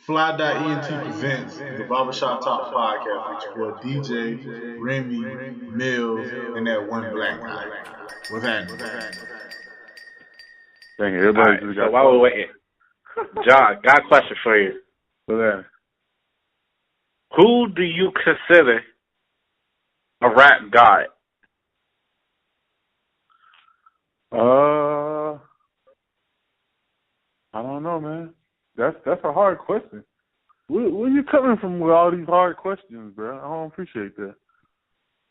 Fly.ent presents the Barbershop Talk podcast with your boy DJ, Remy, Mills, and that one black guy. What's happening? Dang it, All everybody right, just so got while we're waiting, John, got a question for you. so there. Who do you consider a rap god? I don't know, man. That's a hard question. Where you coming from with all these hard questions, bro? I don't appreciate that.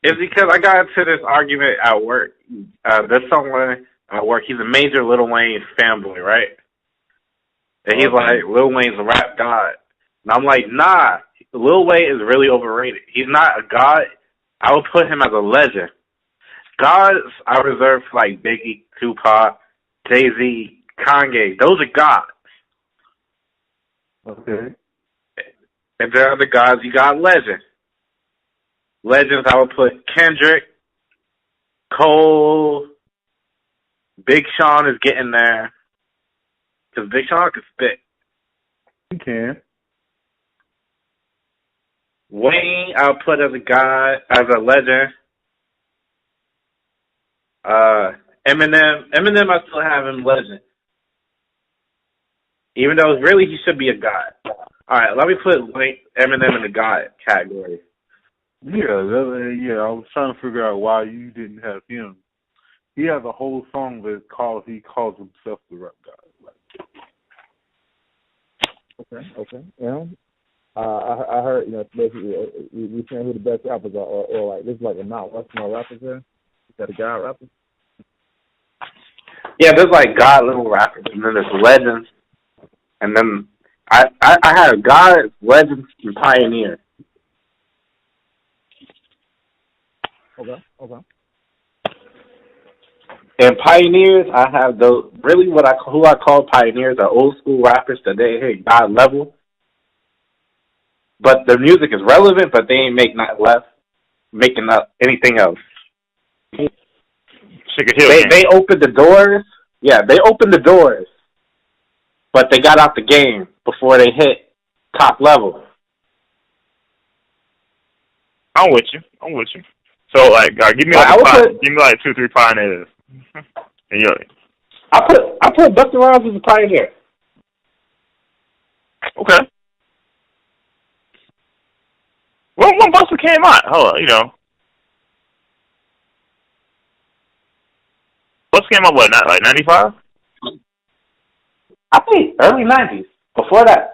It's because I got into this argument at work. There's someone at work, he's a major Lil Wayne fanboy, right? And he's like, Lil Wayne's a rap god. And I'm like, nah, Lil Wayne is really overrated. He's not a god. I would put him as a legend. Gods I reserve for like Biggie, Tupac, Jay-Z, Kanye. Those are gods. Okay. And there are the gods, you got legends. Legends, I would put Kendrick, Cole, Big Sean is getting there. Because Big Sean can spit. You can. Wayne, I'll put as a god, as a legend. Eminem, I still have him legend. Even though really he should be a god. Alright, let me put Eminem in the god category. Yeah, I was trying to figure out why you didn't have him. He has a whole song that he calls himself the rap god. Okay. Yeah. I heard, it's basically we saying who the best rappers are, or like this is like a Mount Rushmore rappers there. Is that a guy rapper? Yeah, there's like god level rappers, and then there's legends, and then I have gods, legends, and pioneers. Okay. And pioneers, I have those. Really, who I call pioneers are old school rappers that they hit god level, but their music is relevant, but they ain't making up anything else. They opened the doors. Yeah, they opened the doors, but they got out the game before they hit top level. I'm with you. So, give me like 2-3 pioneers. And I put Busta Rhymes as a pioneer. Okay. When Busta came out, Busta came out what? Not like 95? I think early 90s. Before that.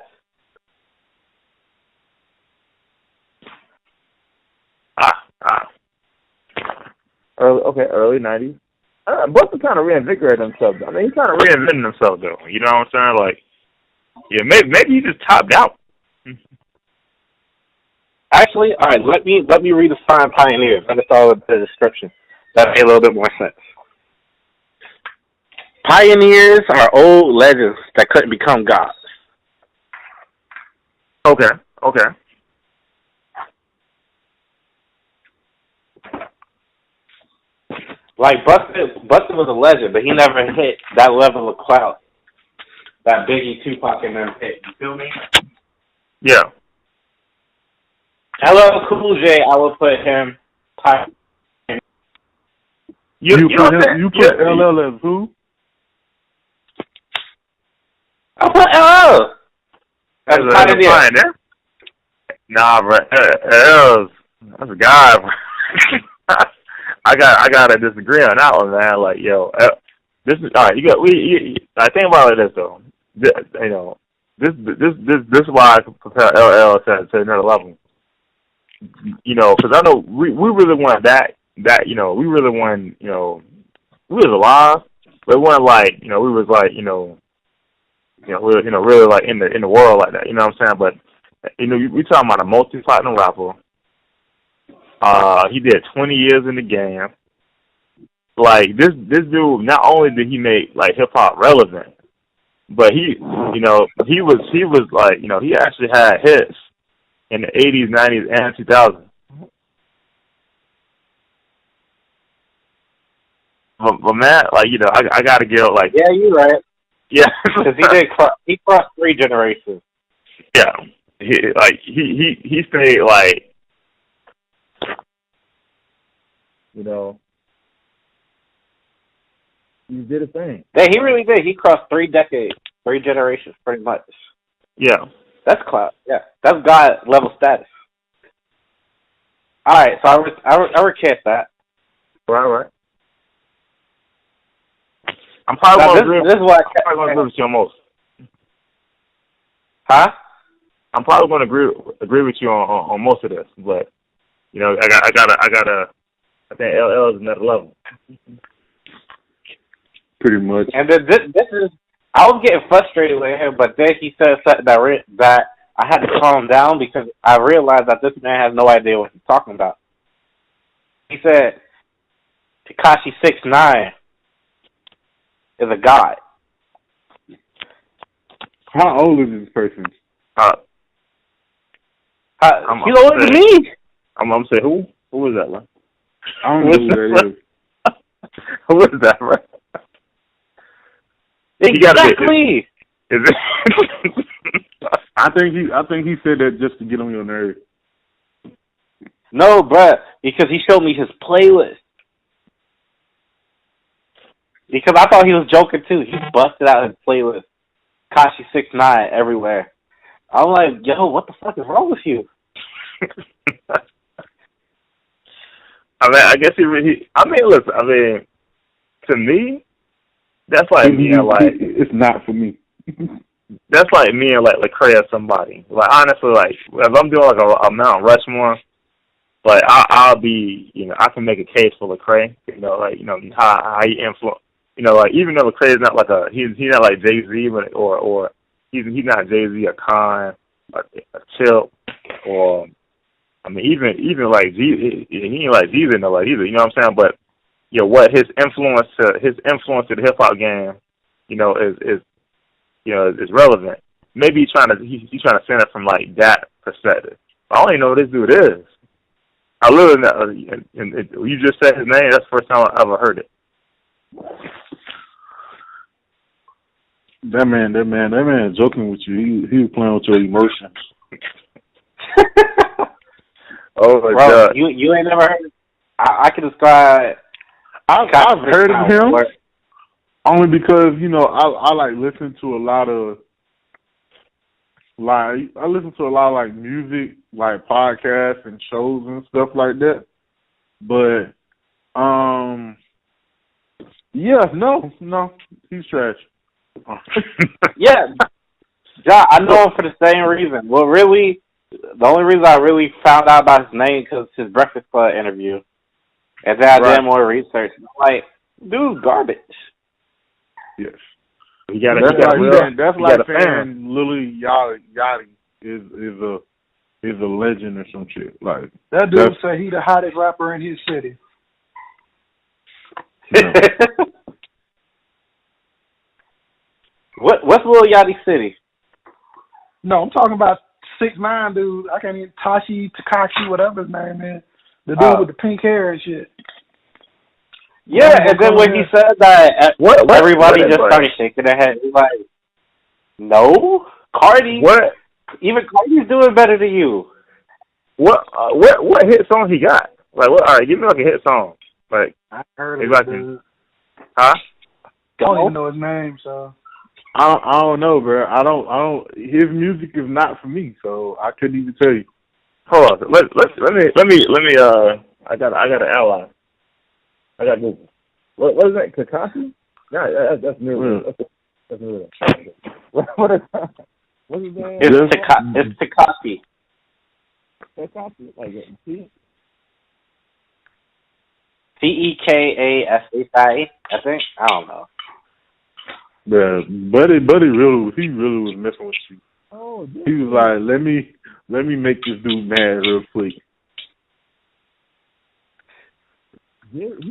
Early 90s. Busta kind of reinvigorated himself. I mean, he kind of Reinventing himself, though. You know what I'm saying? Like, yeah, maybe he just topped out. Actually, all right, let me redefine pioneers. I just saw the description. That made a little bit more sense. Pioneers are old legends that couldn't become gods. Okay. Like Busta was a legend, but he never hit that level of clout that Biggie, Tupac, and them hit. You feel me? Yeah. LL Cool J, I would put him pioneer. You put LL as who? I put LL as a pioneer. Nah, bro. That's a guy, bro. I gotta disagree on that one, man. Like, this is all right. I think about it this though. This is why I compare LL to another level. Because I know we really want that. We really want. We was alive, but it wasn't like we was like really like in the world like that. You know what I'm saying? But we talking about a multi-platinum rapper. He did 20 years in the game. Like this dude, not only did he make like hip hop relevant, but he was like, he actually had hits in the 80s, 90s, and 2000s. But man, like I gotta give like yeah, you're right. Yeah, because he crossed 3 generations. Yeah, Yeah, he stayed like, you know, he did a thing. Yeah, he really did. He crossed 3 decades, 3 generations, pretty much. yeah. That's clout. Yeah, that's God level status. All right, so I recant that. Right. I'm probably Now, going to this is what agree with you on most. Huh? I'm probably going to agree with you on most of this, but you know, I think LL is another level. Pretty much. And then this is, I was getting frustrated with him, but then he said something that I had to calm down because I realized that this man has no idea what he's talking about. He said Tekashi 6ix9ine is a god. How old is this person? He's older than me. I'm gonna say who? Who is that, man? I don't know who that is. Who is that, right? Exactly. Is it? I think he said that just to get on your nerves. No, bruh, because he showed me his playlist. Because I thought he was joking too. He busted out his playlist. Kashi 6ix9ine everywhere. I'm like, yo, what the fuck is wrong with you? I mean, I guess listen, to me, that's like me and like, it's not for me. that's like me and like Lecrae or somebody. Like honestly, like if I'm doing like a Mount Rushmore, like I'll be, you know, I can make a case for Lecrae. You know, like, you know, how he influenced. You know, like even though Lecrae is not like he's not like Jay-Z, but or he's not Jay-Z or Khan or Chip, or I mean even like G, he ain't like Jeezy no like either. You know what I'm saying? But you know what his influence to the hip hop game, you know, is you know, is relevant. Maybe he's trying to send it from like that perspective. I don't even know what this dude is. I literally know, you just said his name. That's the first time I ever heard it. That man joking with you. He was playing with your emotions. Oh my Bro, God! you ain't never heard. I can describe. I've heard of him only because, you know, I like listen to a lot of like music, like podcasts and shows and stuff like that. But yeah, no, he's trash. Yeah, John, I know him for the same reason. Well, really, the only reason I really found out about his name because his Breakfast Club interview, and then I did more research. I'm like, dude, garbage. Yes. That's like saying Lil Yachty is a legend or some shit. Like that dude say he the hottest rapper in his city. No. What's Lil Yachty city? No, I'm talking about 6ix9ine dude. I can't even Tekashi, whatever his name is. The dude with the pink hair and shit. Yeah, and then when he said that, everybody just started shaking their head. He's like, no, Cardi. What? Even Cardi's doing better than you. What hit song he got? Like, what? All right, give me like a hit song. Like, I heard of it, dude. Huh? I don't even know his name, so. I don't know, bro. I don't. His music is not for me, so I couldn't even tell you. Hold on. Let me. I got an ally. I got Google. What is that? Kakashi? Yeah, that's new. That's new. What is that? What's his name? It's Tekashi. Kakashi? Like T? Tekashi, I think. I don't know. Yeah, buddy, he really was messing with you. Oh, he was like, let me make this dude mad real quick.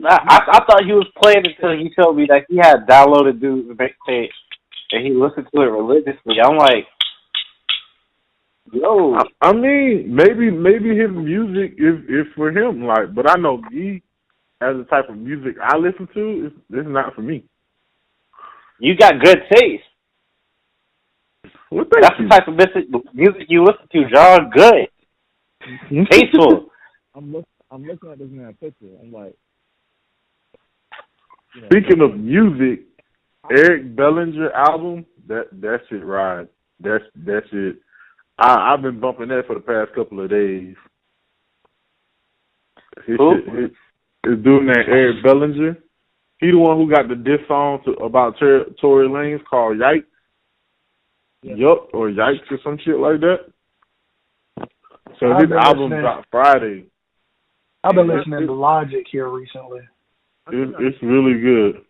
I thought he was playing it until he told me that he had downloaded dude's mixtape and he listened to it religiously. I'm like, yo. I mean, maybe his music is for him, like, but I know me as the type of music I listen to, it's not for me. You got good taste. Well, That's the type of music you listen to, John. Good. Tasteful. I'm looking at this man's picture. I'm like, speaking of music, Eric Bellinger album, that shit ride. That shit. I've been bumping that for the past couple of days. His dude named Eric Bellinger. He the one who got the diss song about Tory Lanez called Yikes. Yeah. Yup, or Yikes or some shit like that. So his album dropped Friday. I've been listening to Logic here recently. It's really good.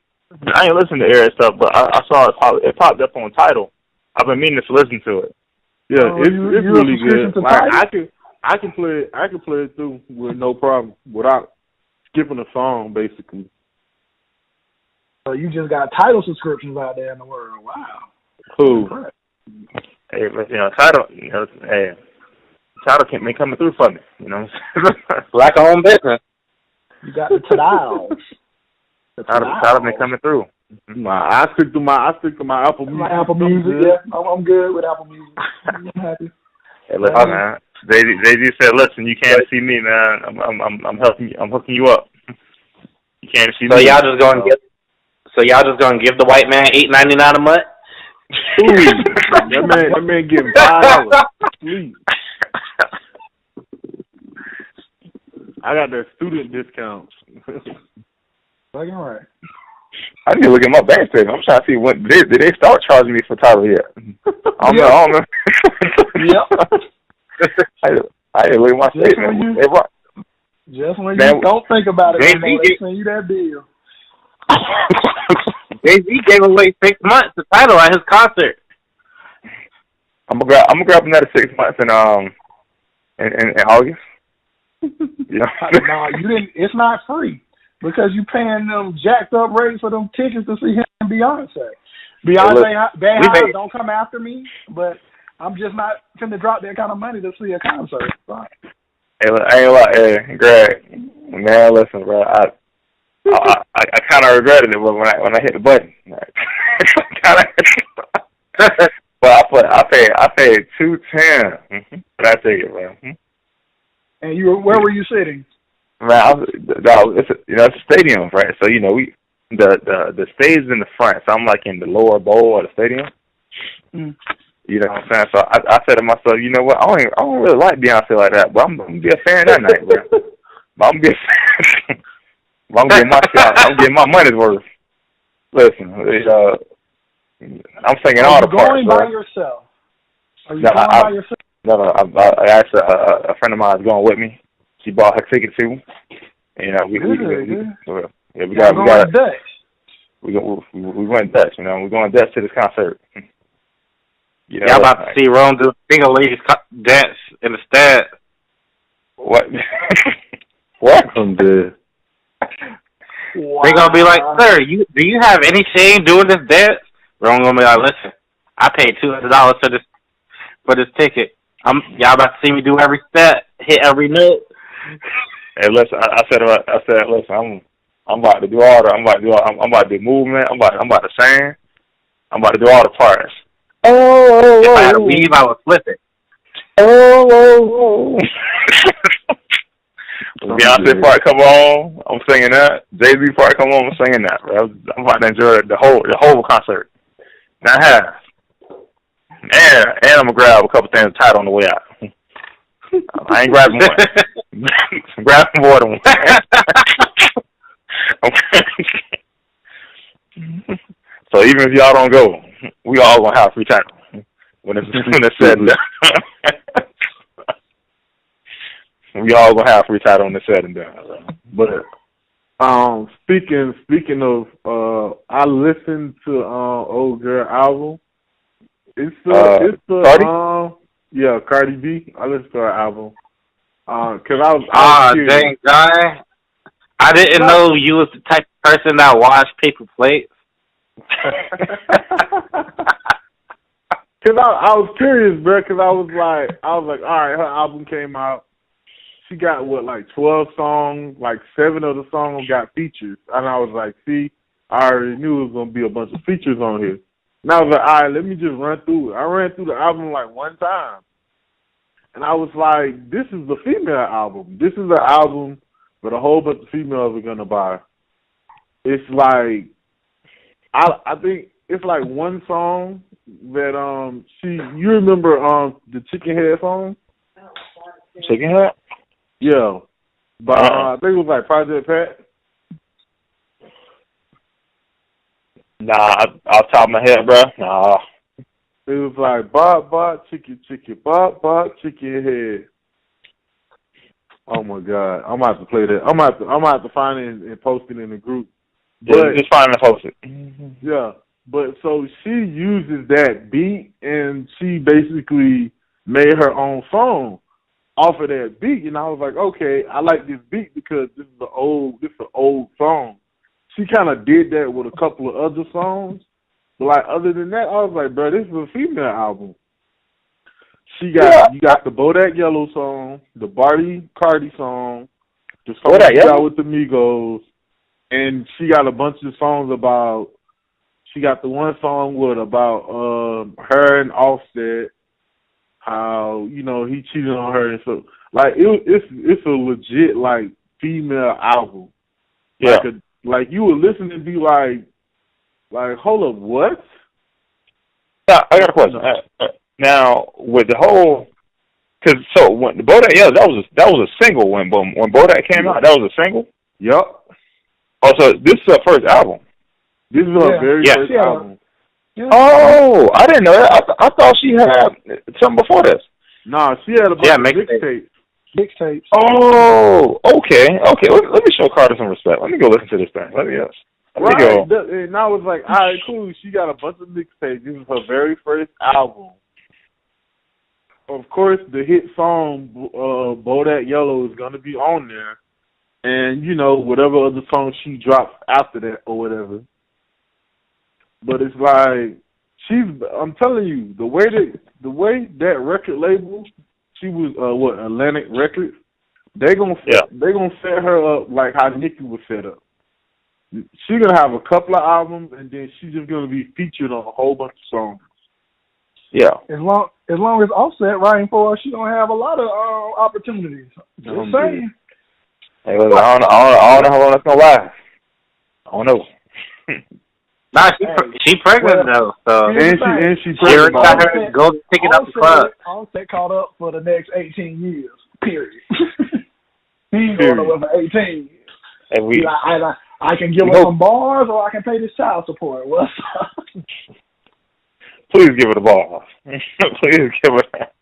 I ain't listening to Eric stuff, but I saw it popped up on Tidal. I've been meaning to listen to it. Yeah, it's really good. Like I can play it through with no problem without skipping a song, basically. So you just got Tidal subscriptions out there in the world. Wow. Cool. Hey, but Tidal, Tidal can't be coming through for me. Black owned business. You got the Tidals. Tidal been coming through. I stick to my Apple Music. My Apple Music, yeah. I'm good with Apple Music. I'm happy. Hey, listen, man. Jay-Z said, "Listen, you can't see me, man. I'm helping you. I'm hooking you up. You can't see me." So y'all just gonna give the white man $8.99 a month? Ooh, that man getting $5. Please. I got that student discount. Fucking right. I need to look at my bank statement. I'm trying to see when did they start charging me for Tidal yet? I don't know. Yep. I need to look at my statement. Just when you don't think about it, they send you that bill. Jay-Z gave away 6 months to Tidal at his concert. I'm gonna grab another 6 months in August. No, you didn't. It's not free because you paying them jacked up rates for them tickets to see him and Beyonce. Beyonce, don't come after me, but I'm just not finna drop that kind of money to see a concert. Right. Hey, I ain't lie, Greg. Man, listen, bro. I kind of regretted it when I hit the button. But I paid $210 for that ticket, bro. And where were you sitting? Man, it's a stadium, right? So the stage is in the front, so I'm like in the lower bowl of the stadium. Mm. You know what I'm saying? So I said to myself, you know what? I don't really like Beyonce like that, but I'm gonna be a fan that night, bro. I'm gonna be a fan. I'm getting my shot. I'm getting my money's worth. Listen, I'm singing all the parts. Are you going by yourself? Are you going by yourself? No, I asked a friend of mine is going with me. She bought her ticket too. And we got Dutch. We went Dutch. We're going Dutch to this concert. Y'all about to see Rome do single ladies dance in the stad. What? What? I'm dead. Wow. They're gonna be like, "Sir, do you have any shame doing this dance?" Rome gonna be like, "Listen, I paid $200 for this ticket. Y'all about to see me do every step, hit every note." Hey, listen, I said, listen, I'm about to do all the, I'm about to do movement. I'm about to sing. I'm about to do all the parts. If I had to leave, I would flip it. Beyonce part come on, I'm singing that. Jay-Z part come on, I'm singing that. Bro. I'm about to enjoy the whole concert. Now half. And I'm gonna grab a couple things tight on the way out. I ain't grabbing one. I'm grabbing more than one. So even if y'all don't go, we all gonna have free time when it's said and done. We all gonna have free time on the set and done. But speaking of, I listened to Old Girl album. It's Cardi? Cardi B. I listened to her album. Cause I was dang guy. I didn't know you was the type of person that washed paper plates. Cause I was curious, bro. Cause I was like, all right, her album came out. She got 12 songs. 7 of the songs got features, and I was like, see, I already knew it was gonna be a bunch of features on here. And I was like, all right, let me just run through it. I ran through the album like one time. And I was like, this is the female album. This is an album that a whole bunch of females are going to buy. It's like, I think it's like one song that, you remember the Chicken Head song? Chicken Head? Yeah. But I think it was like Project Pat. Nah, off the top of my head, bro. Nah. It was like bop, chicken, chicken head. Oh my God. I'm about to play that. I'm about to find it and post it in the group. But, just find and post it. Yeah. But so she uses that beat and she basically made her own song off of that beat, and I was like, okay, I like this beat because this is an old song. She kind of did that with a couple of other songs, but like other than that, I was like, bro, this is a female album. You got the Bodak Yellow song, the Cardi song, the song she got with the Migos, and she got a bunch of songs about. She got the one song about her and Offset. How he cheated on her, and so like it's a legit like female album. Yeah, like you would listen and be like hold up, what? Now, I got a question. Now with the whole, when the Bodak, that was a single when Bodak came out. That was a single. Yep. Oh, so this is her first album. This is her very first album. Yeah. Oh, I didn't know that. I thought she had something before this. Nah, she had a bunch of mixtapes. Mixtapes. Oh, okay. Let me show Carter some respect. Let me go listen to this thing. Let me go. And I was like, all right, cool. She got a bunch of mixtapes. This is her very first album. Of course, the hit song "Bodak Yellow" is gonna be on there, and whatever other song she drops after that or whatever. But it's like I'm telling you, the way that record label, she was Atlantic Records, they gonna set her up like how Nicki was set up. She's gonna have a couple of albums and then she's just gonna be featured on a whole bunch of songs. Yeah. As long as Offset writing for her, she's gonna have a lot of opportunities. Just saying. Hey, listen, I don't know how long that's gonna last. I don't know. Nah, she pregnant though, so and she pregnant. Got her go pick it up the club. Offset caught up for the next 18 years. Period. He ain't going nowhere for 18 years. And I can give her some bars, or I can pay this child support. What's up? Please give her the bars. Please give her that.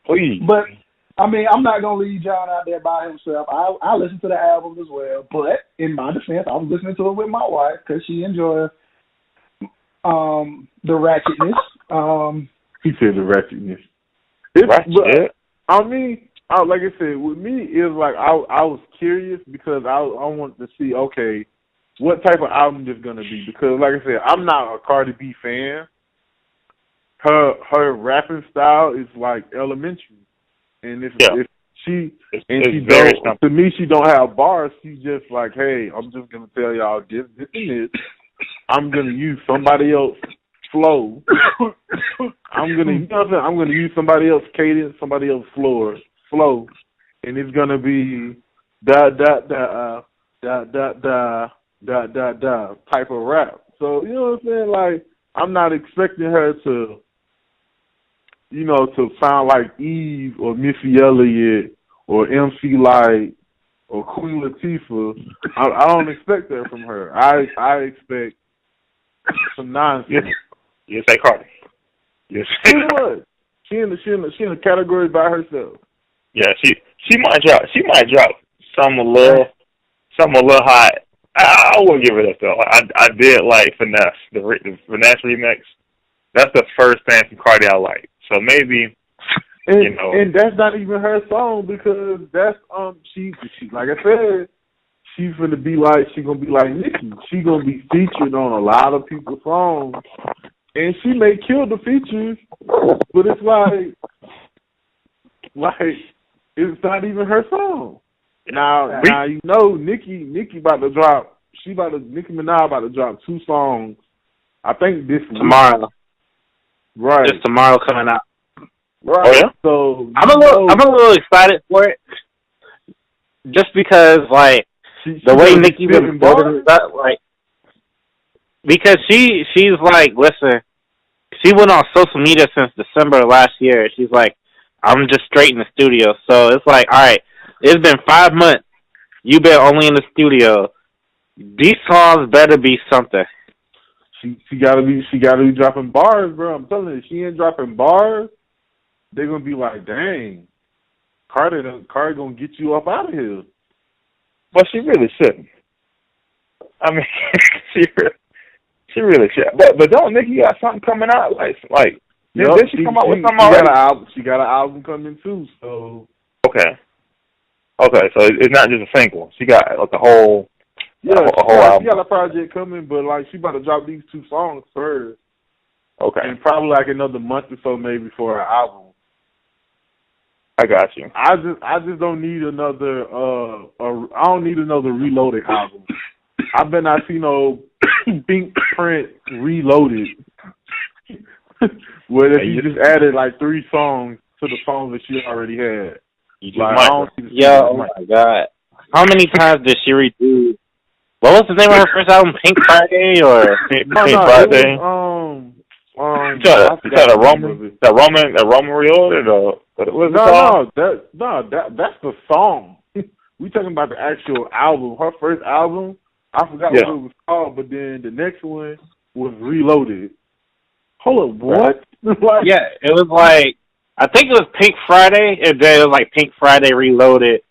Please. But I mean, I'm not gonna leave John out there by himself. I listen to the album as well, but in my defense, I was listening to it with my wife because she enjoys the ratchetness. He said the ratchetness. Ratchet. I mean, like I said, with me, it's like I was curious because I wanted to see, okay, what type of album this gonna be, because like I said, I'm not a Cardi B fan. Her rapping style is like elementary. And she don't have bars. She's just like, hey, I'm just gonna tell y'all this and this. I'm gonna use somebody else's flow. I'm gonna use somebody else's cadence, somebody else's flow, and it's gonna be da type of rap. So you know what I'm saying? Like, I'm not expecting her to, to sound like Eve or Missy Elliott or MC Light or Queen Latifah. I don't expect that from her. I expect some nonsense. You say Cardi. Yes. What? She in the category by herself. Yeah, she might drop some a little hot. I will give her that though. I did like Finesse, the Finesse remix. That's the first thing from Cardi I like. So maybe, and that's not even her song, because that's she like I said, she's gonna be like Nicki. She's gonna be featured on a lot of people's songs, and she may kill the features, but it's like it's not even her song. Now Nicki about to drop. Nicki Minaj about to drop 2 songs. I think this tomorrow. Week. Right. Just tomorrow coming out. Right. Oh yeah. So I'm a little excited for it, just because like the way Nicki been building it up, like because she's like, listen, she went on social media since December of last year. She's like, I'm just straight in the studio. So it's like, all right, it's been 5 months. You've been only in the studio. These songs better be something. She gotta be dropping bars, bro. I'm telling you, she ain't dropping bars. They're gonna be like, dang, Carter gonna get you up out of here. But she really shouldn't. I mean, she really should. But don't Nicki got something coming out? Like did she come out with something already? She got an album coming too. So okay. So it's not just a single. She got like a whole album. She got a project coming, but like she about to drop these 2 songs first. Okay. And probably like another month or so maybe for her album. I got you. I just don't need another I don't need another Reloaded album. I bet not see no Pink Print Reloaded. Where if you just added like 3 songs to the songs that she already had. Oh my God. How many times did she redo? What was the name of her first album? Pink Friday or Pink Friday? The Roman Reloaded or what was it called? That's the song. We talking about the actual album. Her first album, I forgot what it was called, but then the next one was Reloaded. Hold up, what? Yeah, it was like, I think it was Pink Friday, and then it was like Pink Friday Reloaded,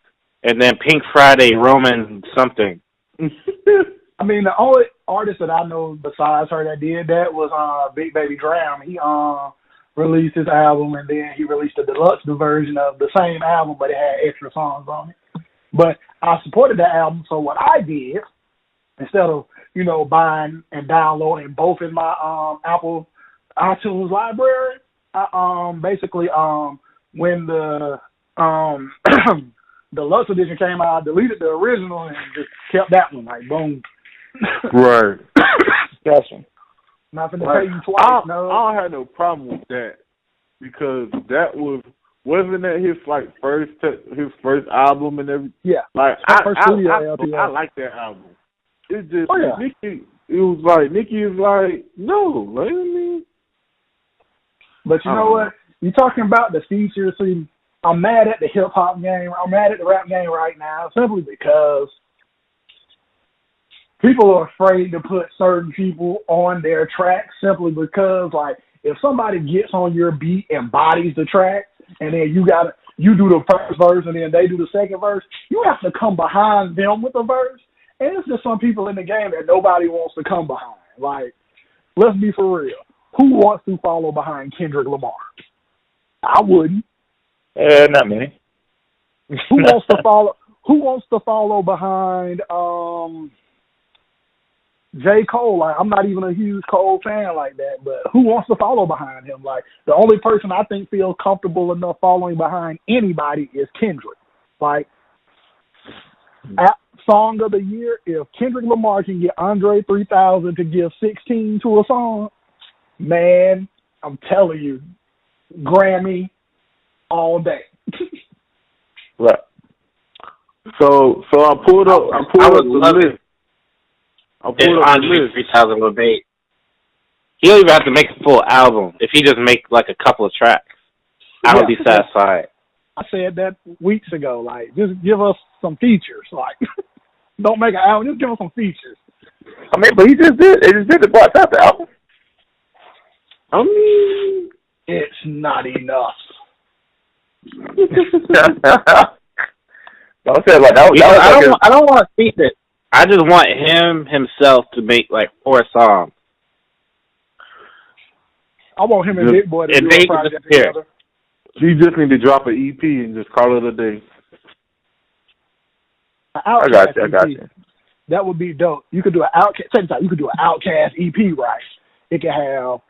and then Pink Friday Roman something. I mean, the only artist that I know besides her that did that was Big Baby Dram. He released his album, and then he released a deluxe version of the same album, but it had extra songs on it. But I supported that album, so what I did, instead of, buying and downloading both in my Apple iTunes library, I basically when the deluxe edition came out, I deleted the original and just kept that one, like boom. Right. Gotcha. Not gonna pay you twice. I don't have no problem with that because that wasn't that his first album and everything. Yeah. Like I like that album. It's just Nicki. It was like Nicki is like no, like I mean. But you know what? You're talking about the features. See, I'm mad at the hip hop game. I'm mad at the rap game right now simply because people are afraid to put certain people on their track simply because, like, if somebody gets on your beat and bodies the track, and then you do the first verse and then they do the second verse, you have to come behind them with a verse. And it's just some people in the game that nobody wants to come behind. Like, let's be for real. Who wants to follow behind Kendrick Lamar? I wouldn't. Not many. Who wants to follow behind J. Cole? Like, I'm not even a huge Cole fan like that, but who wants to follow behind him? Like, the only person I think feels comfortable enough following behind anybody is Kendrick. Like, song of the year, if Kendrick Lamar can get Andre 3000 to give 16 to a song, man, I'm telling you, Grammy all day. Right. So I pulled up the list. Andre 3000 would make. He don't even have to make a full album. If he just make like a couple of tracks, I would be satisfied. I said that weeks ago. Like, just give us some features. Like, don't make an album. Just give us some features. I mean, but he just did. It just did the Black Panther album. I mean, it's not enough. Don't say it like that. I don't want to see it. I just want himself to make like 4 songs. I want him and Big Boy to do a project together. You just need to drop an EP and just call it a day. I got you. That would be dope. You could do an Outkast. Check this out. You could do an Outkast EP, right? It could have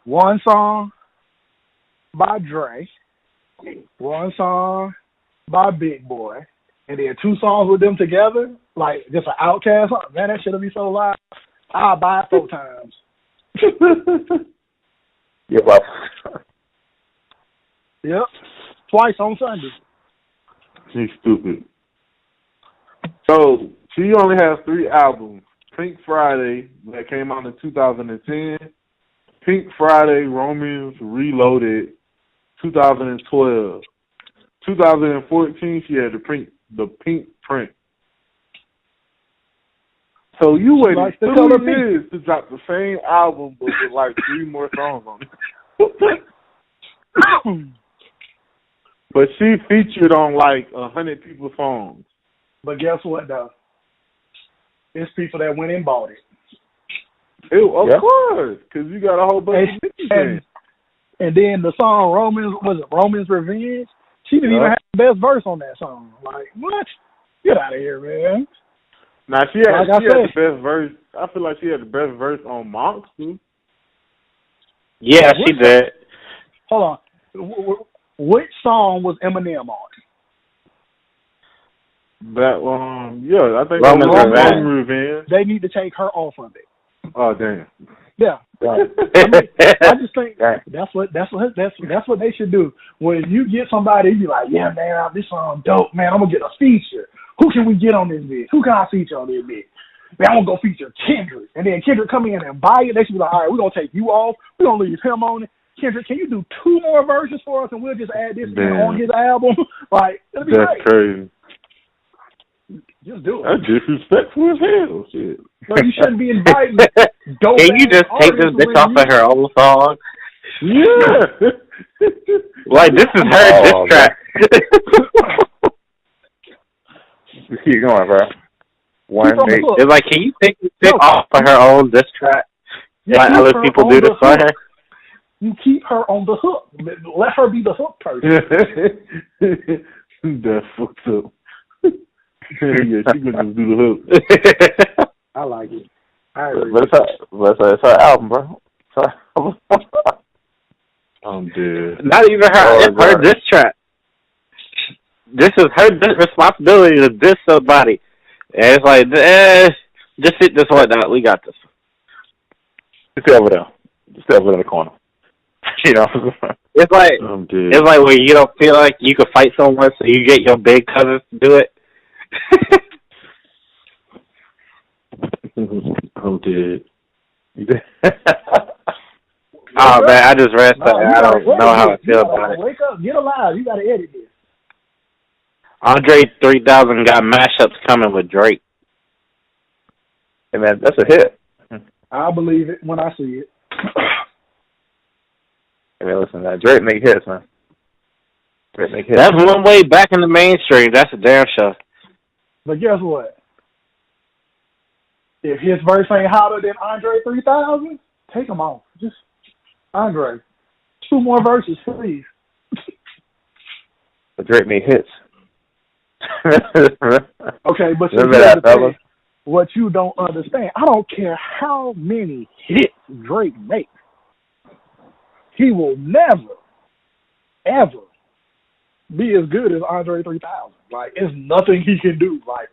one song by Dre, one song by Big Boy, and then 2 songs with them together, like just an Outkast song. Man, that shit'll be so live. I'll buy it 4 times. Yeah, well. Yep. Twice on Sunday. She's stupid. So she only has 3 albums. Pink Friday that came out in 2010. Pink Friday Romans Reloaded 2012. 2014 she had the Pink Print. So you waited 2 years to drop the same album but with like 3 more songs on it. But she featured on like 100 people's songs. But guess what, though? It's people that went and bought it. Of course, because you got a whole bunch of bitches. And then the song Roman's Revenge? She didn't even have the best verse on that song. Like, what? Get out of here, man. Now, she had the best verse. I feel like she had the best verse on Monks, too. Yeah, she did. Hold on. Which song was Eminem on? That I think Roman's Revenge. They need to take her off of it. Oh damn. Yeah. Right. I just think that's what they should do. When you get somebody, you be like, yeah, man, this song dope, man. I'm gonna get a feature. Who can we get on this bitch? Who can I feature on this bitch? Man, I'm gonna go feature Kendrick, and then Kendrick come in and buy it. They should be like, all right, we're gonna take you off. We're gonna leave him on it. Kendrick, can you do 2 more verses for us, and we'll just add this in on his album? Like, that'd be That's crazy. Just do it. That's disrespectful as hell. Shit. No, you shouldn't be inviting dope. Can you just take this bitch off of her own song? Yeah. Like, this is her diss track. Keep going, bro. It's like, can you take this bitch off of her own diss track? Like other people do this for her? You keep her on the hook. Let her be the hook person. That's fucked up. Yeah, she gonna just do the hook. I like it. I agree. But it's her album, bro. I'm dead. Not even her. It's her diss track. This is her responsibility to diss somebody. And it's like, just hit this one out. We got this. Just stay over there. Just stay over in the corner. You know? It's like when you don't feel like you could fight someone, so you get your big cousins to do it. I'm dead. Oh man, I just read something. I don't know how I feel about it. Wake up, get alive. You gotta edit this. Andre 3000 got mashups coming with Drake. Hey man, that's a hit. I believe it when I see it. Hey man, listen, Drake make hits, man. Drake make hits. That's one way back in the mainstream. That's a damn show. But guess what? If his verse ain't hotter than Andre 3000, take him off. Just Andre. 2 more verses, please. But Drake made hits. Okay, but what you don't understand, I don't care how many hits Drake makes. He will never, ever be as good as Andre 3000. Like, there's nothing he can do. Like,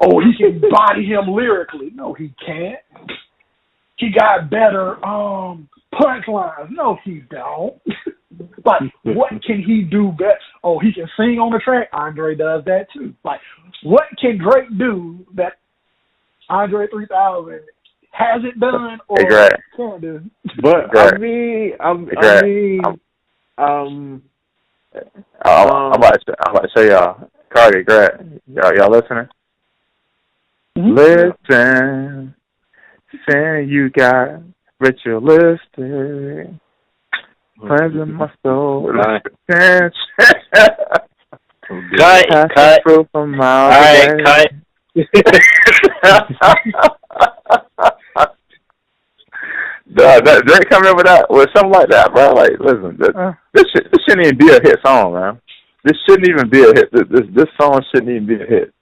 oh, he can body him lyrically. No, he can't. He got better punchlines. No, he don't. Like, what can he do better? Oh, he can sing on the track. Andre does that too. Like, what can Drake do that Andre 3000 hasn't done or can do? But I mean, I'm about to show y'all. Cardi, Greg, y'all listening? Mm-hmm. Listen, saying you got ritualistic. Cleansing my soul. Cut. From miles all right, away. cut. That Drake coming up with something like that, bro. Like, listen, this shouldn't even be a hit song, man. This shouldn't even be a hit. This song shouldn't even be a hit,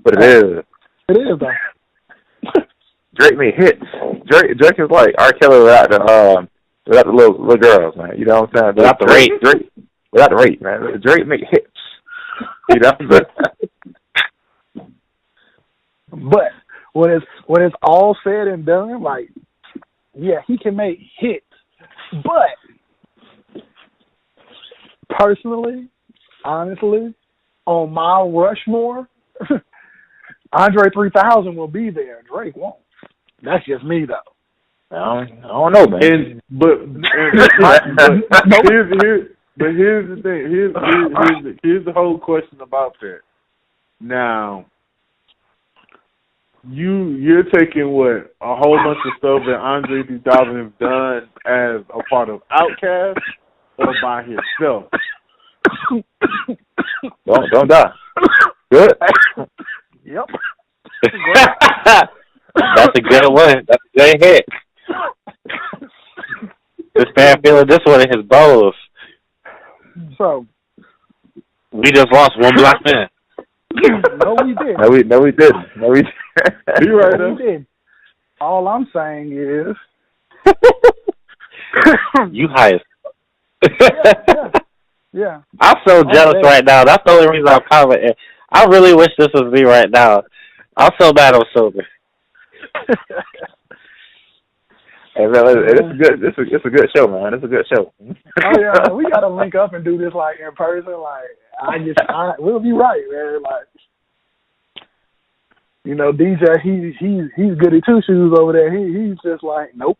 but it is. It is though. Drake made hits. Drake is like R. Kelly without the little girls, man. You know what I'm saying? Without the rape. Drake without the rape, man. Drake make hits. You know. But when it's all said and done, like, yeah, he can make hits, but personally, honestly, on my Rushmore, Andre 3000 will be there. Drake won't. That's just me, though. I don't know, man. Here's the thing. Here's the whole question about that. Now, you're taking what a whole bunch of stuff that Andre 3000 has done as a part of Outkast or by himself. Don't die. Good. Yep. That's a good one. That's a good hit. This man feeling this one in his bones. So we just lost one black man. No, we didn't. No, we didn't. You right no, we didn't. All I'm saying is, you highest. Yeah. I'm so jealous right now. That's the only reason I'm commenting. I really wish this was me right now. I'm so mad I'm sober. Hey, man, it's good. It's a good show, man. It's a good show. Oh yeah, we gotta link up and do this like in person. Like we'll be right, man. Like, you know, DJ, he's goody two shoes over there. He's just like, nope.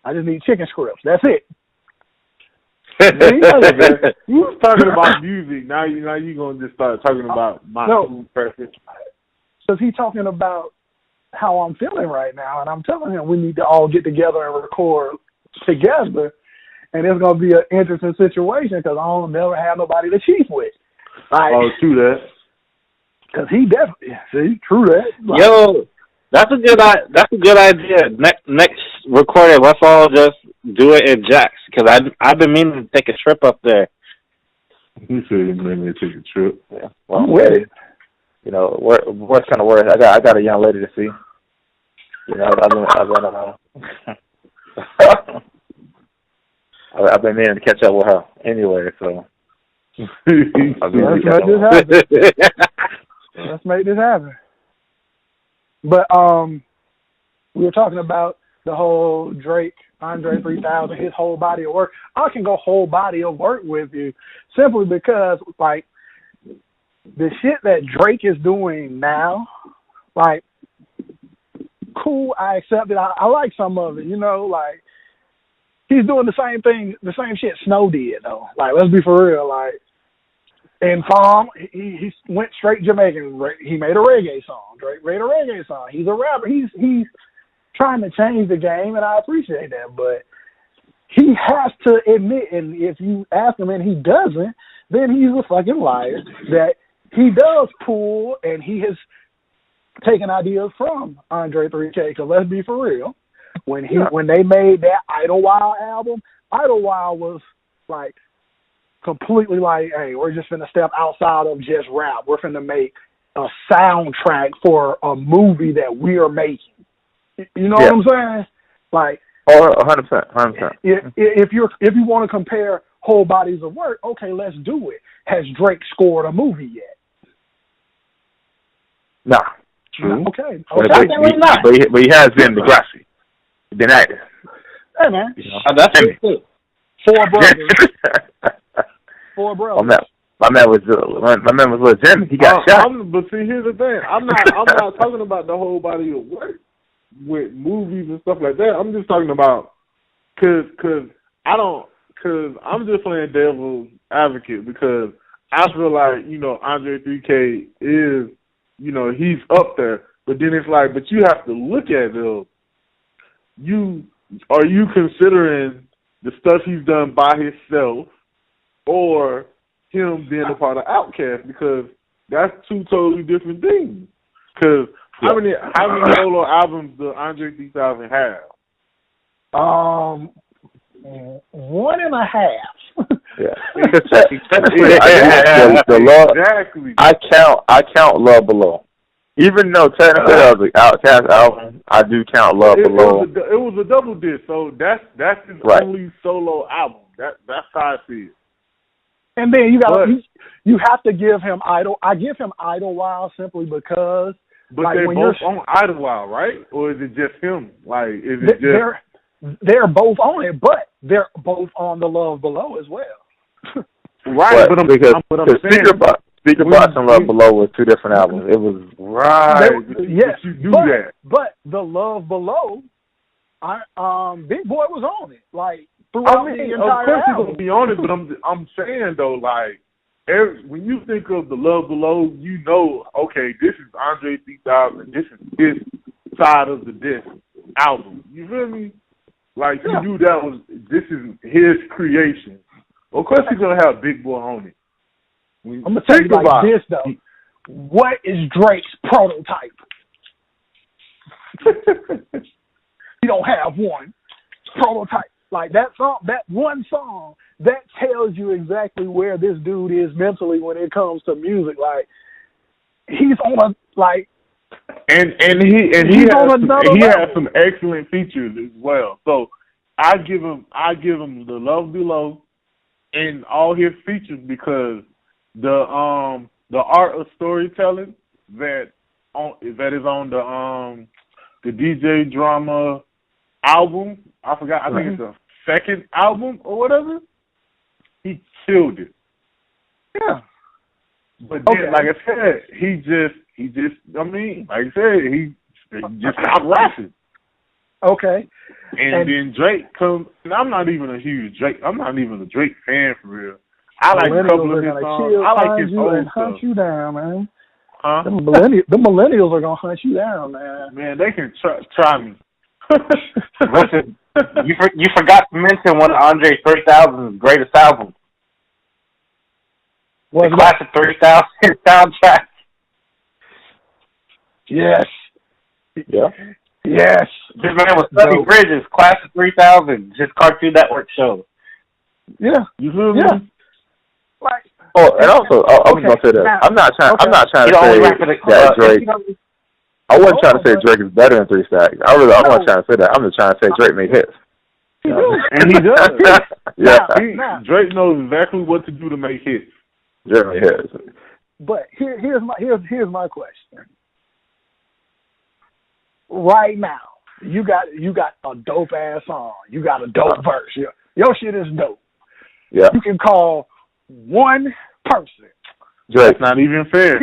I just need chicken strips. That's it. You was talking about music. Now you gonna just start talking about my food preference. Because he's talking about how I'm feeling right now, and I'm telling him we need to all get together and record together, and it's gonna be an interesting situation because I don't never have nobody to chief with. Like, true that. Because he definitely true that. Like, yo, that's a good idea. Next recording, let's all just do it in Jax because I've been meaning to take a trip up there. You said you made me take a trip. Yeah. Well, I'm with it. You know, what's kind of worried? I got a young lady to see. You know, I've been meaning to catch up with her anyway. So let's make this happen. But we were talking about the whole Drake, Andre 3000, his whole body of work. I can go whole body of work with you simply because, like, the shit that Drake is doing now, like, cool, I accept it. I like some of it, you know, like, he's doing the same thing, the same shit Snow did, though. Like, let's be for real, like, in Palm, he went straight Jamaican. He made a reggae song. Drake made a reggae song. He's a rapper. He's trying to change the game, and I appreciate that, but he has to admit, and if you ask him and he doesn't, then he's a fucking liar, that he does pull, and he has taken ideas from Andre 3K. Because let's be for real, when they made that Idlewild album, Idlewild was like completely like, hey, we're just finna step outside of just rap. We're finna make a soundtrack for a movie that we are making. You know what I'm saying? Like, 100%. If you want to compare whole bodies of work, okay, let's do it. Has Drake scored a movie yet? Nah. True. Okay. But he has been Degrassi. He's been acting. Hey, man. You know? That's true. Four brothers. My man was little Jimmy. He got shot. But see, here's the thing. I'm not talking about the whole body of work with movies and stuff like that. I'm just talking about because I'm just playing devil's advocate because I feel like, you know, Andre 3K is, you know, he's up there, but then it's like, but you have to look at it. Are you considering the stuff he's done by himself or him being a part of Outkast? Because that's two totally different things. Because how many solo albums does Andre 3000 have? 1.5. Yeah. Exactly. I count Love Below. Even though technically that was an Outkast album, I do count Love Below. It was a double disc, so that's his only solo album. That's how I see it. And then you have to give him Idle. I give him Idlewild simply because But like, they're when both on Idlewild, right? Or is it just him? Like, is it just... They're both on it, but they're both on the Love Below as well. Right, but I'm saying... Speaker Box and Love Below was two different albums. It was... Right. Yes, you do that. But the Love Below, Big Boy was on it. Like, throughout the entire of course album. he's going to be on it, but I'm saying, though, like, when you think of the Love Below, you know, okay, this is Andre 3000. This is his side of the disc album. You feel me? Like, you knew this is his creation. Of course he's going to have Big Boy on it. I'm going to tell you like this, though. What is Drake's prototype? He don't have one prototype. Like, that song, that one song, that tells you exactly where this dude is mentally when it comes to music. Like, he's on a, like... And he has some excellent features as well. So I give him the Love Below and all his features because the art of storytelling that is on the DJ Drama album. I forgot. I think it's the second album or whatever. He killed it. Yeah. But then, like I said, he just. I mean, like I said, he just stopped rapping. Okay. And then Drake comes. And I'm not even a huge Drake. I'm not even a Drake fan for real. I like a couple of his songs. I like his old stuff. Hunt you down, man. Huh? The millennials are gonna hunt you down, man. Man, they can try me. Listen, you forgot to mention one of Andre 3000's greatest albums. The Classic 3000 soundtrack. Yes. Yeah. Yes. This man was studying Bridges, Classic 3000, his Cartoon Network show. Yeah. You feel me? Yeah. Like. Oh, and also, I was gonna say that I'm not trying to say that Drake. I wasn't trying to say Drake is better than 3 Stacks. I wasn't trying to say that. I'm just trying to say Drake made hits. And he does. Yeah. Drake knows exactly what to do to make hits. Drake made hits. But here's my question. Right now, you got a dope ass song. You got a dope verse. Your shit is dope. Yeah. You can call one person. Drake. That's not even fair.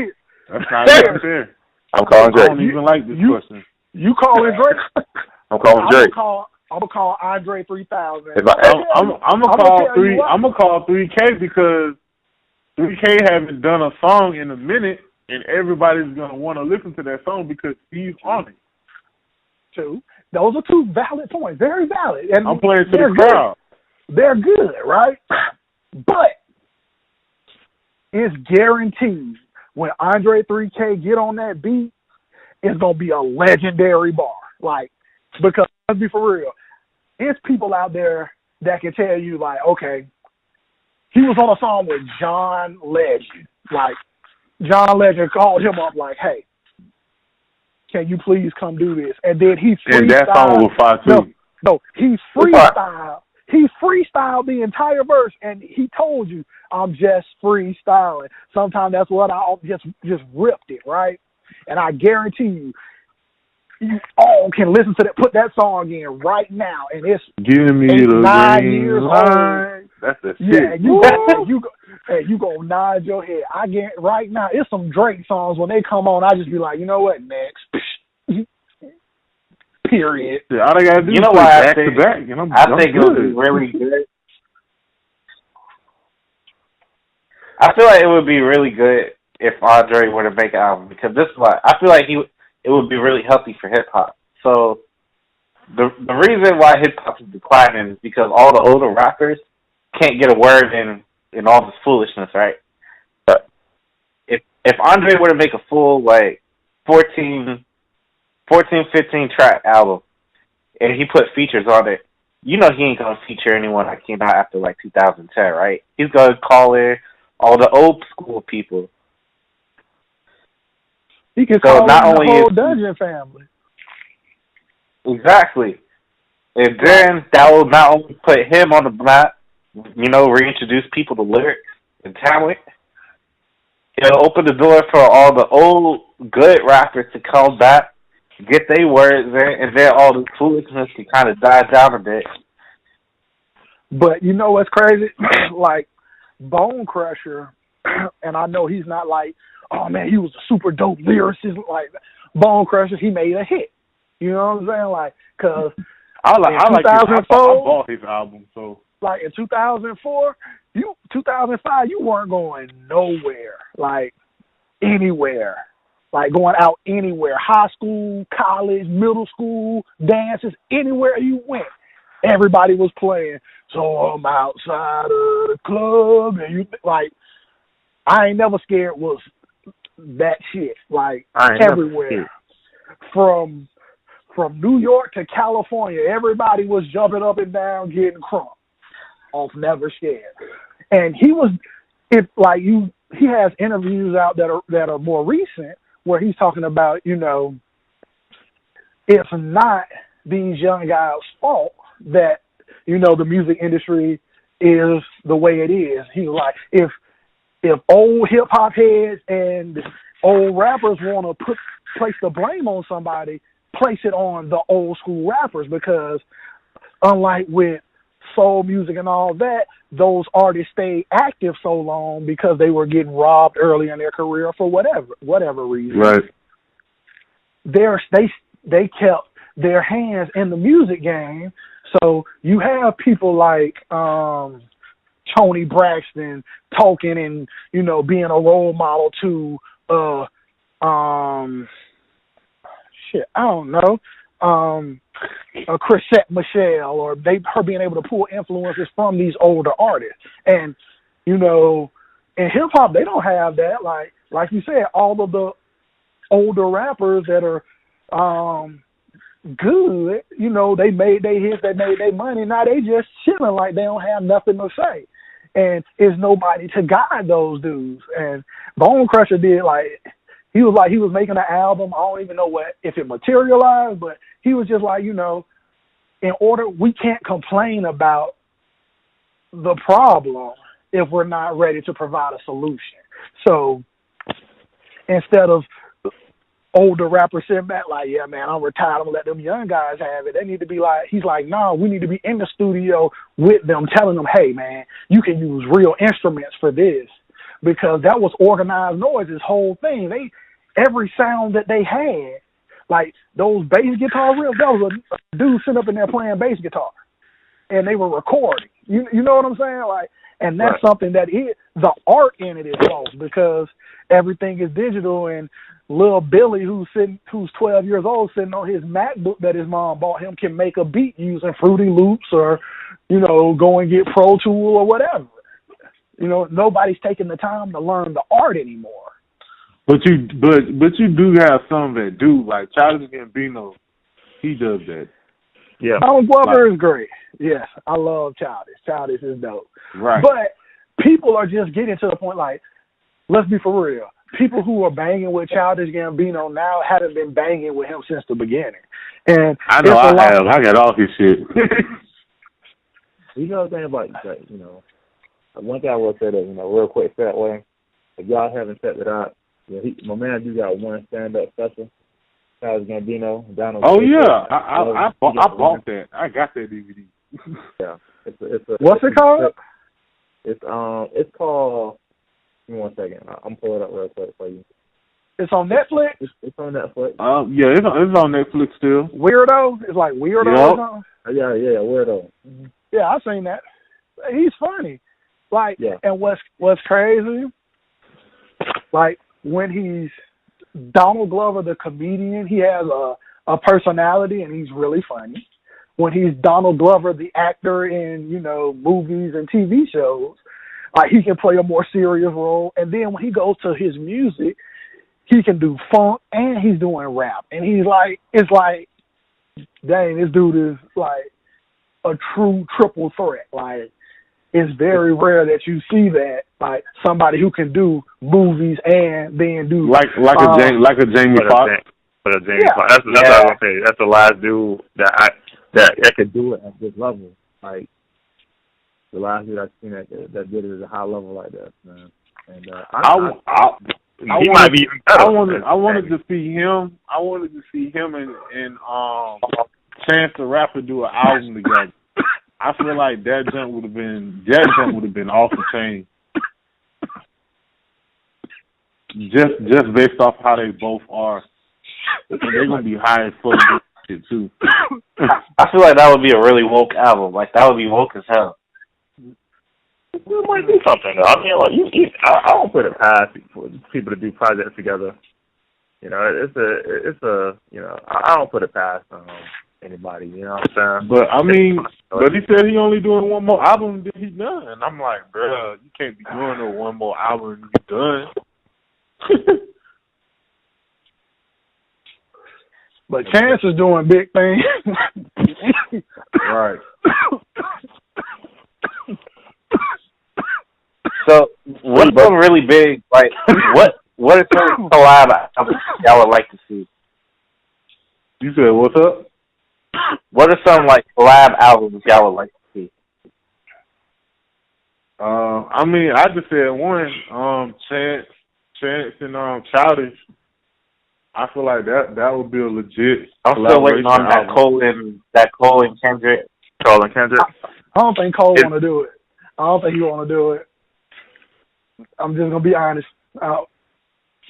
That's not even fair. I'm calling Drake. I don't even like this question. You calling Drake? I'm calling Drake. I'm gonna call Andre 3000. I'm gonna call 3K because 3K haven't done a song in a minute, and everybody's gonna want to listen to that song because he's on it. Too. Those are two valid points. Very valid. And I'm playing to the crowd. They're good, right? But it's guaranteed when Andre 3K get on that beat, it's gonna be a legendary bar. Like, because let's be for real, it's people out there that can tell you, like, okay, he was on a song with John Legend. Like, John Legend called him up, like, hey, can you please come do this? And then he freestyled. And that song was fire too. No, he freestyled. He freestyled the entire verse, and he told you, I'm just freestyling. Sometimes that's what I just ripped it, right? And I guarantee you all can listen to that, put that song in right now, and it's giving me the 9 years old. That's the shit. You go nod your head. I get right now. It's some Drake songs when they come on. I just be like, you know what? Next. Period. Yeah, all I gotta do is back to back, and I think it'll be really good. I feel like it would be really good if Andre were to make an album because this is why I feel like it would be really healthy for hip hop. So the reason why hip hop is declining is because all the older rappers can't get a word in all this foolishness, right? But if Andre were to make a full 14, 15 track album and he put features on it, you know he ain't gonna feature anyone that came out after 2010, right? He's gonna call in all the old school people. He can call in the whole Dungeon family. Exactly. And then that will not only put him on the map, reintroduce people to lyrics and talent, It'll open the door for all the old good rappers to come back, get their words in, and then all the foolishness can kind of die down a bit. But you know what's crazy? Like Bone Crusher, and I know he's not like, oh man, he was a super dope lyricist. Like Bone Crusher, he made a hit. You know what I'm saying? Like, cause I bought his album, so like in 2004, 2005, you weren't going nowhere, like anywhere, like going out anywhere, high school, college, middle school, dances, anywhere you went, everybody was playing. So I'm outside of the club, and you like, I ain't never scared was that shit, like everywhere, from New York to California, everybody was jumping up and down, getting crunk off Never Scared. And he has interviews out that are more recent where he's talking about, you know, it's not these young guys' fault that, you know, the music industry is the way it is. He's like, if old hip hop heads and old rappers want to place the blame on somebody, place it on the old school rappers, because unlike with soul music and all that, those artists stayed active so long because they were getting robbed early in their career for whatever reason. Right. They kept their hands in the music game. So you have people like Tony Braxton talking and, you know, being a role model to I don't know, Chrisette Michelle, or her being able to pull influences from these older artists. And, you know, in hip hop, they don't have that. Like you said, all of the older rappers that are good, you know, they made their hits, they made their money. Now they just chilling like they don't have nothing to say. And there's nobody to guide those dudes. And Bone Crusher did, like, he was making an album. I don't even know if it materialized, but he was just like, you know, we can't complain about the problem if we're not ready to provide a solution. So instead of older rappers sitting back like, yeah, man, I'm retired, I'm gonna let them young guys have it, they need to be like, he's like, no, we need to be in the studio with them, telling them, hey, man, you can use real instruments for this, because that was organized noise, this whole thing. Every sound that they had, like those bass guitar riffs, that was a dude sitting up in there playing bass guitar, and they were recording. You know what I'm saying? Like, and that's something that the art in it is lost, because everything is digital. And little Billy, who's 12 years old, sitting on his MacBook that his mom bought him, can make a beat using Fruity Loops, or, you know, go and get Pro Tool or whatever. You know, nobody's taking the time to learn the art anymore. But you do have some that do, like Childish Gambino. He does that. Yeah. Donald Glover is great. Yes, I love Childish. Childish is dope. Right. But people are just getting to the point, like, let's be for real. People who are banging with Childish Gambino now haven't been banging with him since the beginning. And I know I have. I got all his shit. You know the thing about that, you know, one thing I will say that, you know, real quick, that way, if y'all haven't checked it out, yeah, my man do got one stand-up special. Childish Gambino, Donald. Oh yeah, I bought that. I got that DVD. Yeah, what's it called? It's called. Give me 1 second. I'm pulling it up real quick for you. It's on Netflix. It's on Netflix. Yeah, it's on Netflix still. Weirdo. It's like Weirdo. Yep. Or something. Yeah, Weirdo. Mm-hmm. Yeah, I've seen that. He's funny. Like, yeah. And what's crazy? Like, when he's Donald Glover, the comedian, he has a personality and he's really funny. When he's Donald Glover, the actor in, you know, movies and TV shows, like, he can play a more serious role. And then when he goes to his music, he can do funk and he's doing rap. And he's like, it's like, dang, this dude is like a true triple threat. Like, it's very rare that you see that, like, somebody who can do movies and then do like a Jamie Foxx. But a Jamie Foxx. That's what I was gonna say. That's the last dude that could do it at this level. Like, the last dude I've seen that did it at a high level like that, man. And he might be even better. I wanted to see him. I wanted to see him and Chance the Rapper do an album together. I feel like that jump would have been off the chain. Just based off how they both are. And they're gonna be high as fuck shit too. I feel like that would be a really woke album. Like that would be woke as hell. We might do something though. I mean, like I don't put it past for people to do projects together. You know, it's a you know, I don't put it past anybody. You know what I'm saying? But I mean, but he said he only doing one more album than he done, and I'm like, bro, you can't be doing no one more album and you done. But Chance is doing big things. Right. So what's some really big, like, what are some collab albums y'all would like to see? You said what's up? What are some, like, collab albums y'all would like to see? I mean, I just said one, Chance and Childish. I feel like that would be a legit. I'm still waiting on that Cole and Kendrick. Cole and Kendrick. I don't think Cole want to do it. I don't think he want to do it. I'm just gonna be honest.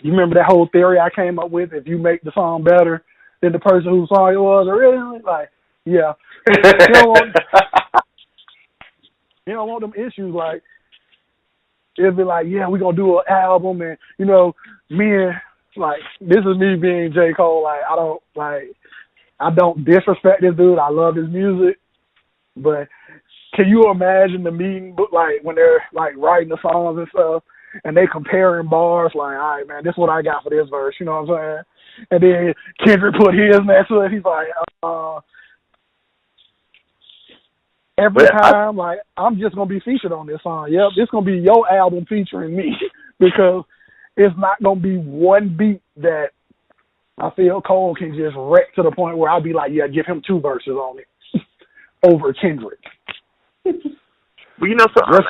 You remember that whole theory I came up with? If you make the song better than the person whose song it was, or really, like, yeah, you don't want them issues. Like, it'd be like, yeah, we're gonna do an album, and like, this is me being J. Cole. Like, I don't disrespect this dude. I love his music, but can you imagine the meeting, like, when they're, like, writing the songs and stuff, and they comparing bars, like, all right, man, this is what I got for this verse, you know what I'm saying? And then Kendrick put his next to it. He's like, every time, like, I'm just going to be featured on this song. Yep, this going to be your album featuring me because it's not going to be one beat that I feel Cole can just wreck to the point where I'll be like, yeah, give him 2 verses on it over Kendrick. Well, you know, so I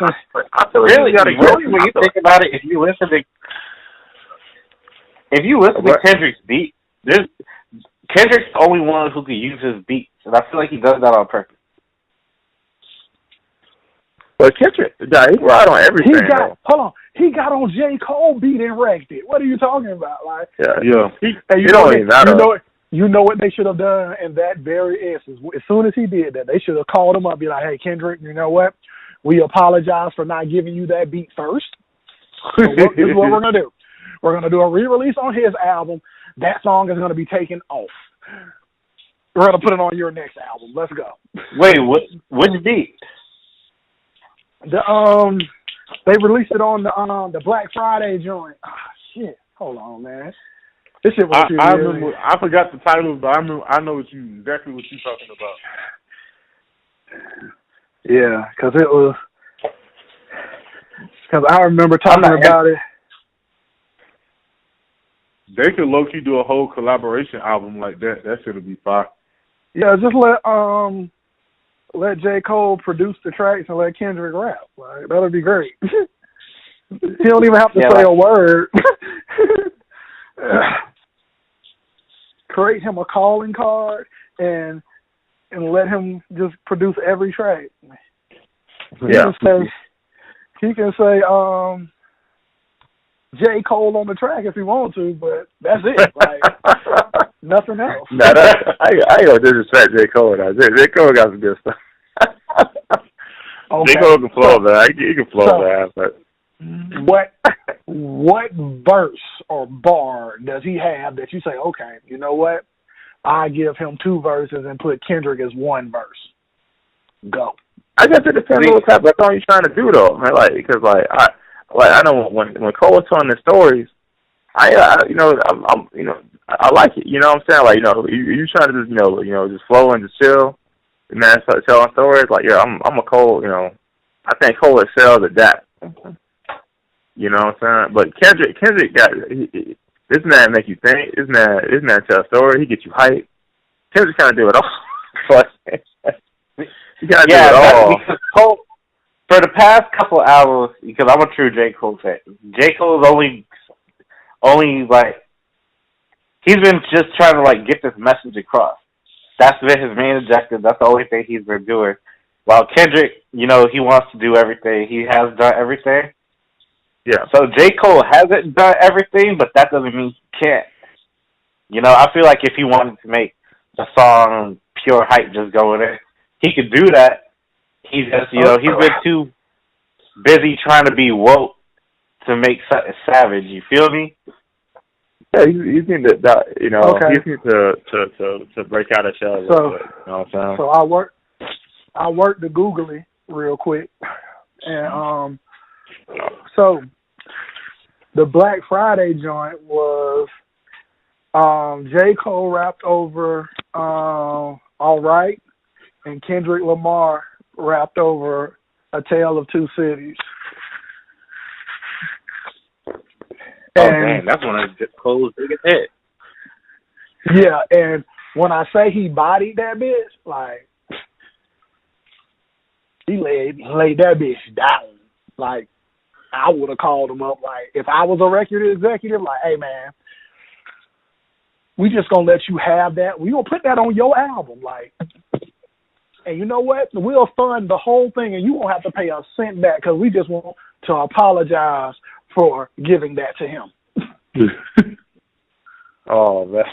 feel really, when you think about it, if you listen to Kendrick's beat, Kendrick's the only one who can use his beats, and I feel like he does that on purpose. But Kendrick, he ride on everything. He got on J. Cole beat and wrecked it. What are you talking about? Like, yeah. You know what they should have done in that very instance. As soon as he did that, they should have called him up and be like, hey, Kendrick, you know what? We apologize for not giving you that beat first. So this is what we're going to do. We're going to do a re-release on his album. That song is going to be taken off. We're going to put it on your next album. Let's go. Wait, which beat? They released it on the Black Friday joint. Shit. Hold on, man. This shit was I remember. I forgot the title, but I know exactly what you're talking about. Yeah, because I remember talking about it. They could low-key do a whole collaboration album like that. That should be fire. Yeah, just let J. Cole produce the tracks and let Kendrick rap. Like, that'll be great. He don't even have to say a word. Create him a calling card and let him just produce every track. He can say J. Cole on the track if he wants to, but that's it. Like, nothing else. No, I ain't gonna disrespect J. Cole. J. Cole got some good stuff. Okay. J. Cole can flow that. He can flow that. But what verse or bar does he have that you say, okay, you know what? I give him 2 verses and put Kendrick as 1 verse. Go. I guess it depends on what type of song you're trying to do, though. Because I know when Cole was telling the stories, I like it. You know what I'm saying? Like, you know, you trying to just just flow and just chill, and then start telling stories. Like, yeah, I'm a Cole. You know, I think Cole excels at that. You know what I'm saying? But Kendrick got this man make you think. This man tell a story. He get you hyped. Kendrick kind of do it all. He kind of do it all. Because Cole, for the past couple albums, because I'm a true J. Cole fan. J. Cole's only like he's been just trying to like get this message across. That's been his main objective. That's the only thing he's been doing. While Kendrick, he wants to do everything. He has done everything. Yeah. So J. Cole hasn't done everything, but that doesn't mean he can't. I feel like if he wanted to make a song pure hype just going in, he could do that. He's just, he's been too busy trying to be woke to make something savage. You feel me? Yeah, you need to, you need to break out of shell. So, you know what I'm saying? So I worked the Googly real quick, and so the Black Friday joint was J. Cole rapped over All Right, and Kendrick Lamar rapped over A Tale of Two Cities. Man, that's one of Cole's biggest hits. Yeah, and when I say he bodied that bitch, like, he laid that bitch down. Like, I would have called him up. Like, if I was a record executive, like, hey, man, we just going to let you have that. We going to put that on your album. Like, and you know what? We'll fund the whole thing, and you won't have to pay a cent back because we just want to apologize for giving that to him. Oh, man.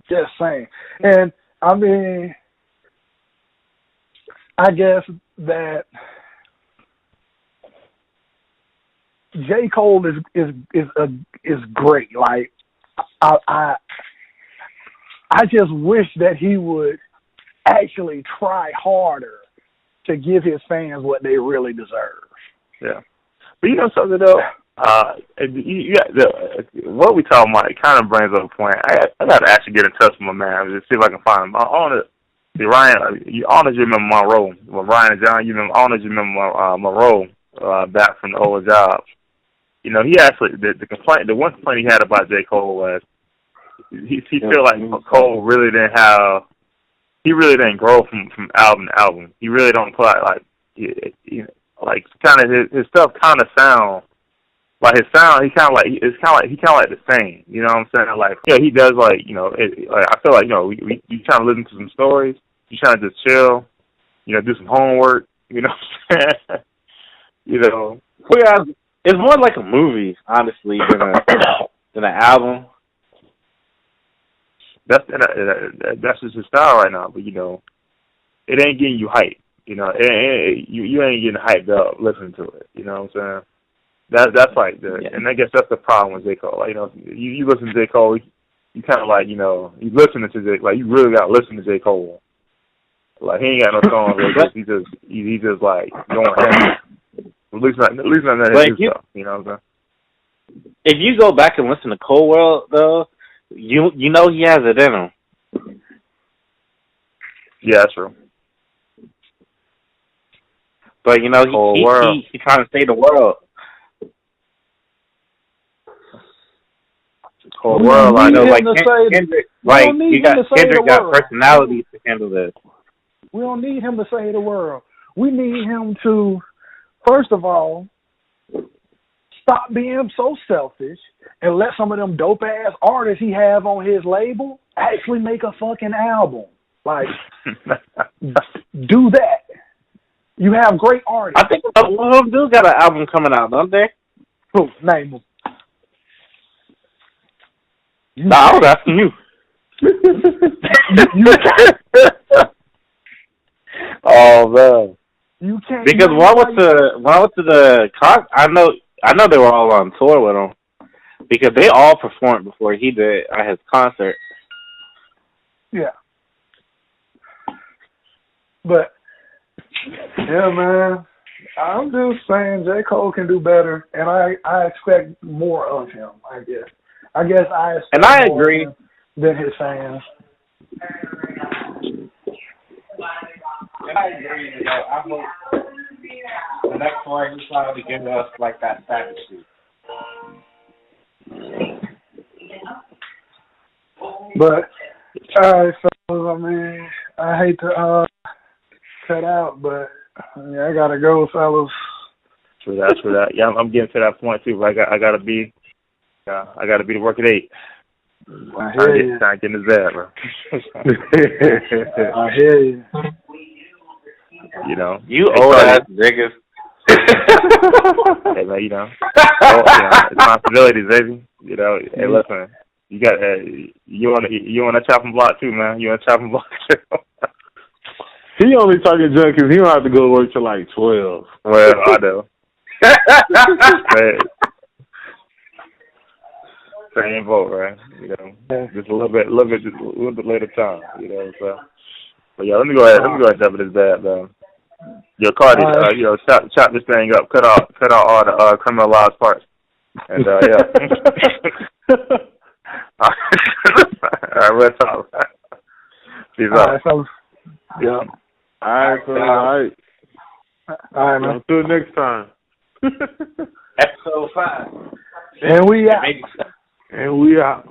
Just saying. And, I mean, I guess that J. Cole is great. Like, I just wish that he would actually try harder to give his fans what they really deserve. Yeah. But you know something, though? What we talking about, it kind of brings up a point. I got to actually get in touch with my man and see if I can find him. I want to, Ryan, you remember Monroe. Well, Ryan and John, you remember Monroe back from the old job. He actually, the one complaint he had about J. Cole was he feel like Cole really didn't grow from album to album. He really don't put like kind of his stuff kind of sound like his sound. He kind of like the same. You know what I'm saying? Like he does like I feel like you trying to listen to some stories. You trying to just chill. Do some homework. You know what I'm saying? Whereas it's more like a movie, honestly, than an album. That's just his style right now. But it ain't getting you hyped. You ain't getting hyped up listening to it. You know what I'm saying? That's like and I guess that's the problem with J. Cole. Like, you listen to J. Cole, you kind of like you listening to J. Like you really got to listen to J. Cole. Like he ain't got no songs. He just like going ham. At least not his stuff. You know what I'm saying? If you go back and listen to Cole World though, you know he has it in him. Yeah, that's true. But he trying to save the world. Cole World, I know, like Kendrick, Kendrick got personality to handle this. We don't need him to save the world. We need him to, first of all, stop being so selfish and let some of them dope ass artists he have on his label actually make a fucking album. Like, do that. You have great artists. I think one of them do got an album coming out, don't they? Who? Name them. No, I was asking you. Oh man. You can't. Because when I went to the I know they were all on tour with him because they all performed before he did at his concert. Yeah. But yeah, man, I'm just saying J. Cole can do better, and I expect more of him. I guess I expect and I more agree of him than his fans. And I agree. I hope the next one he's trying to give us like that savage shit. But all right, fellas, I mean, I hate to cut out, but I gotta go, fellas. True that. Yeah, I'm getting to that point too. But I gotta be to work at 8. I hear you. Trying to get in his bed, bro. I hear you. You know, you old ass niggas. Hey man, responsibilities, baby. You know, hey, listen, you got you on a chopping block too, man. You on a chopping block too. He only talking junk because he don't have to go to work till like 12. Well, I know. Same boat, right? You know, just a little bit later time. You know, so. But yeah, let me go ahead and jump in this bad, man. Yo, Cardi, chop this thing up. Cut out all the criminalized parts. And yeah. All right, we'll talk. Peace out. Yeah. All right. All right, man. Until next time. Episode 5. And we out. And we out.